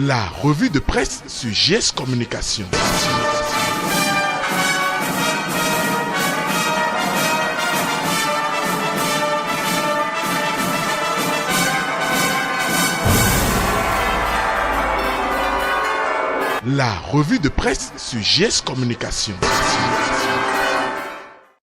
La revue de presse sur GS Communication. La revue de presse sur GS Communication.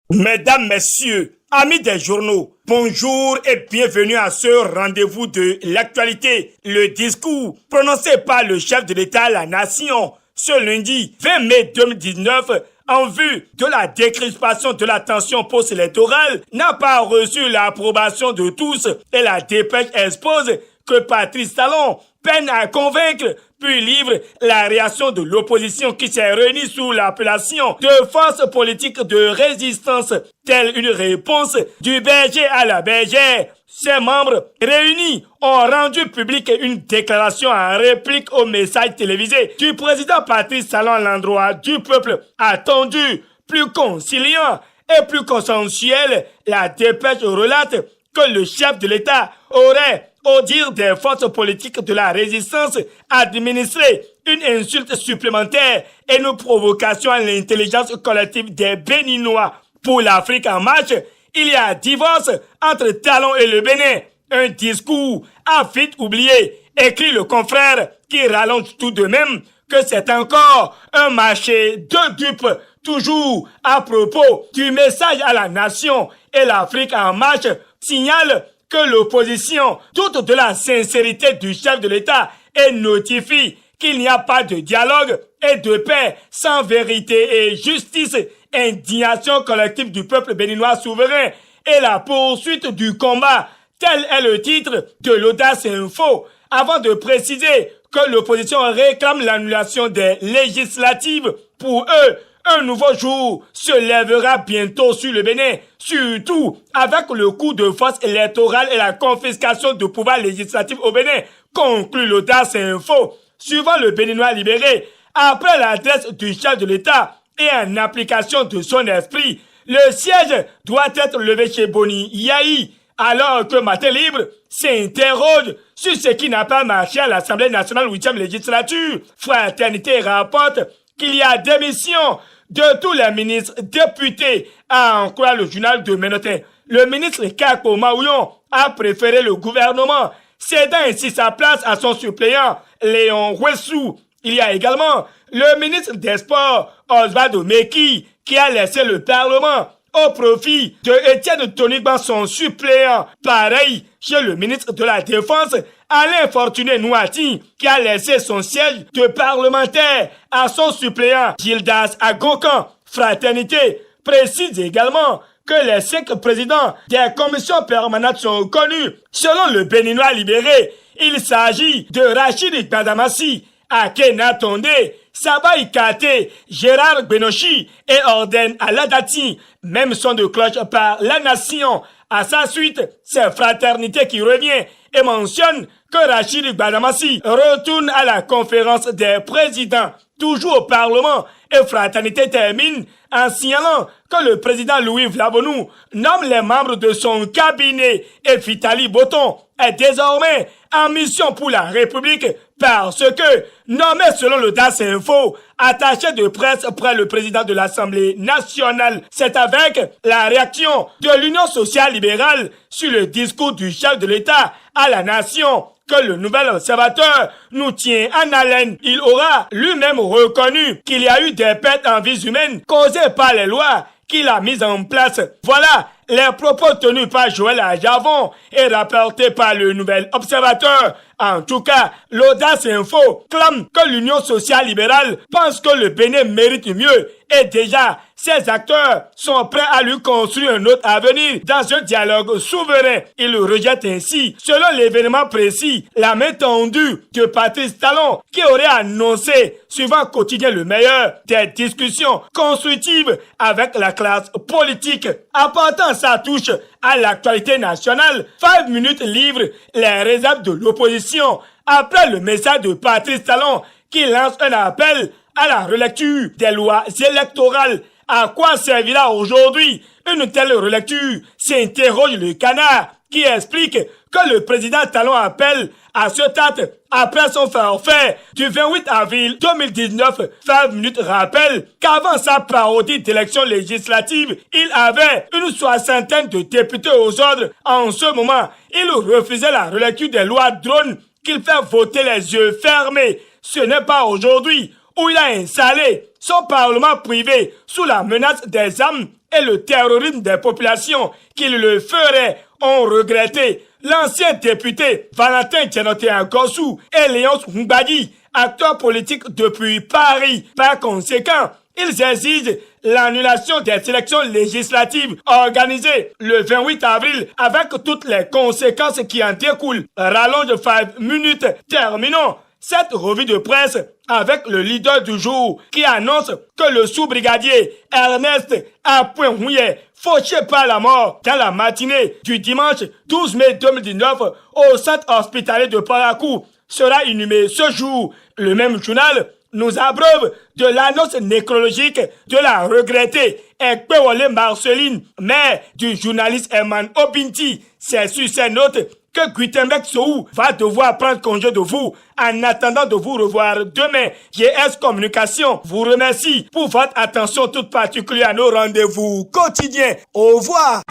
Mesdames, Messieurs, amis des journaux, bonjour et bienvenue à ce rendez-vous de l'actualité. Le discours prononcé par le chef de l'État à la nation ce lundi 20 mai 2019 en vue de la décrispation de la tension post-électorale n'a pas reçu l'approbation de tous et la dépêche expose que Patrice Talon peine à convaincre, puis livre la réaction de l'opposition qui s'est réunie sous l'appellation de force politique de résistance, telle une réponse du berger à la bergère. Ses membres réunis ont rendu publique une déclaration en réplique au message télévisé du président Patrice Talon à l'endroit du peuple attendu, plus conciliant et plus consensuel. La dépêche relate que le chef de l'État aurait, au dire des forces politiques de la résistance, administré une insulte supplémentaire et une provocation à l'intelligence collective des Béninois. Pour l'Afrique en marche, il y a divorce entre Talon et le Bénin. Un discours à vite oublié, écrit le confrère qui rallonge tout de même que c'est encore un marché de dupes. Toujours à propos du message à la nation, et l'Afrique en marche signale que l'opposition doute de la sincérité du chef de l'État et notifie qu'il n'y a pas de dialogue et de paix sans vérité et justice, indignation collective du peuple béninois souverain et la poursuite du combat. Tel est le titre de l'Audace Info, avant de préciser que l'opposition réclame l'annulation des législatives. Pour eux, un nouveau jour se lèvera bientôt sur le Bénin, surtout avec le coup de force électoral et la confiscation du pouvoir législatif au Bénin, conclut l'Audace Info. Suivant le Béninois libéré, après l'adresse du chef de l'État et en application de son esprit, le siège doit être levé chez Boni Yahi, alors que Matin Libre s'interroge sur ce qui n'a pas marché à l'Assemblée nationale 8e législature. Fraternité rapporte qu'il y a démission de tous les ministres députés, à en croire le journal de Ménotin. Le ministre Kako Maouillon a préféré le gouvernement, cédant ainsi sa place à son suppléant, Léon Ouessou. Il y a également le ministre des Sports, Osvaldo Meki, qui a laissé le Parlement au profit de Étienne Toniban, son suppléant. Pareil chez le ministre de la Défense, Alain Fortuné Nouati, qui a laissé son siège de parlementaire à son suppléant Gildas Agoncan. Fraternité précise également que les 5 présidents des commissions permanentes sont connus. Selon le Béninois libéré, il s'agit de Rachid Badamassi, Akena Tondé, Saba Ikate, Gérard Benochi et Orden Aladati. Même son de cloche par la nation. À sa suite, c'est Fraternité qui revient et mentionne que Rachid Badamassi retourne à la conférence des présidents, toujours au Parlement, et Fraternité termine en signalant que le président Louis Vlavonou nomme les membres de son cabinet et Vitali Boton est désormais en mission pour la République parce que, nommé selon le DAS Info, attaché de presse près le président de l'Assemblée nationale. C'est avec la réaction de l'Union sociale libérale sur le discours du chef de l'État à la nation que le nouvel observateur nous tient en haleine. Il aura lui-même reconnu qu'il y a eu des pertes en vies humaines causées par les lois qu'il a mises en place. Voilà les propos tenus par Joël Ajavon et rapportés par le nouvel observateur. En tout cas, l'Audace Info clame que l'Union sociale libérale pense que le Bénin mérite mieux et déjà, ces acteurs sont prêts à lui construire un autre avenir dans un dialogue souverain. Il rejette ainsi, selon l'événement précis, la main tendue de Patrice Talon qui aurait annoncé, suivant Quotidien le meilleur, des discussions constructives avec la classe politique. Apportant sa touche à l'actualité nationale, 5 minutes livre les réserves de l'opposition après le message de Patrice Talon qui lance un appel à la relecture des lois électorales. À quoi servira aujourd'hui une telle relecture? S'interroge le Canard qui explique que le président Talon appelle à ce date après son forfait du 28 avril 2019. 5 minutes rappelle qu'avant sa parodie d'élection législative, il avait une soixantaine de députés aux ordres. En ce moment, il refusait la relecture des lois drones qu'il fait voter les yeux fermés. Ce n'est pas aujourd'hui où il a installé son parlement privé sous la menace des armes et le terrorisme des populations qu'il le ferait, ont regretté l'ancien député Valentin Djanoté-Gossou et Léonce Mbadi, acteurs politiques depuis Paris. Par conséquent, ils exigent l'annulation des élections législatives organisées le 28 avril avec toutes les conséquences qui en découlent. Rallonge 5 minutes. Terminons cette revue de presse avec le leader du jour qui annonce que le sous-brigadier Ernest Apoué-Houye, fauché par la mort dans la matinée du dimanche 12 mai 2019 au centre hospitalier de Parakou, sera inhumé ce jour. Le même journal nous abreuve de l'annonce nécrologique de la regrettée Ekpewole Marceline, mère du journaliste Herman Obinti. C'est sur ces notes que Guitenberg Sohou va devoir prendre congé de vous. En attendant de vous revoir demain, JS Communication vous remercie pour votre attention toute particulière à nos rendez-vous quotidiens. Au revoir.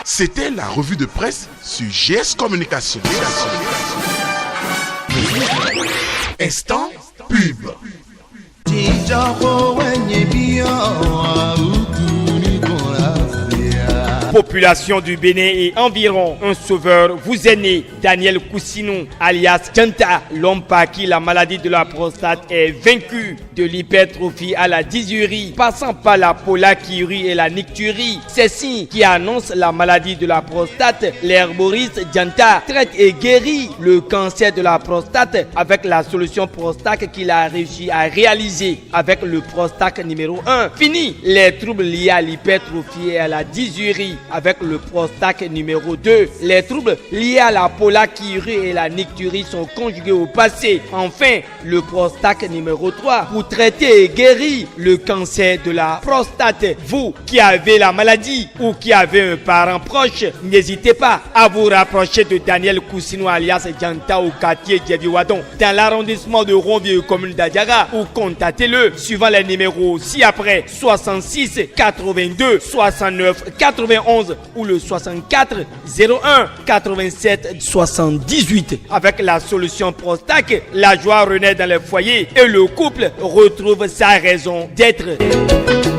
C'était la revue de presse sur GS Communication. Instant pub. Population du Bénin et environ, un sauveur vous est né, Daniel Koussinou, alias Djanta, l'homme par qui la maladie de la prostate est vaincue, de l'hypertrophie à la dysurie, passant par la pollakiurie et la nicturie. Ces signes qui annoncent la maladie de la prostate, l'herboriste Djanta traite et guérit le cancer de la prostate avec la solution Prostac qu'il a réussi à réaliser avec le Prostac numéro 1. Fini les troubles liés à l'hypertrophie et à la dysurie avec le Prostac numéro 2. Les troubles liés à la pollakiurie et la nicturie sont conjugués au passé. Enfin, le Prostac numéro 3 pour traiter et guérir le cancer de la prostate. Vous qui avez la maladie ou qui avez un parent proche, n'hésitez pas à vous rapprocher de Daniel Koussinou alias Djanta au quartier Djeviwadon dans l'arrondissement de Ronvieux, commune d'Adiaga, ou contactez-le suivant les numéros ci-après 66 82 69 91 ou le 64 01 87 78. Avec la solution Prostac, la joie renaît dans les foyers et le couple retrouve sa raison d'être.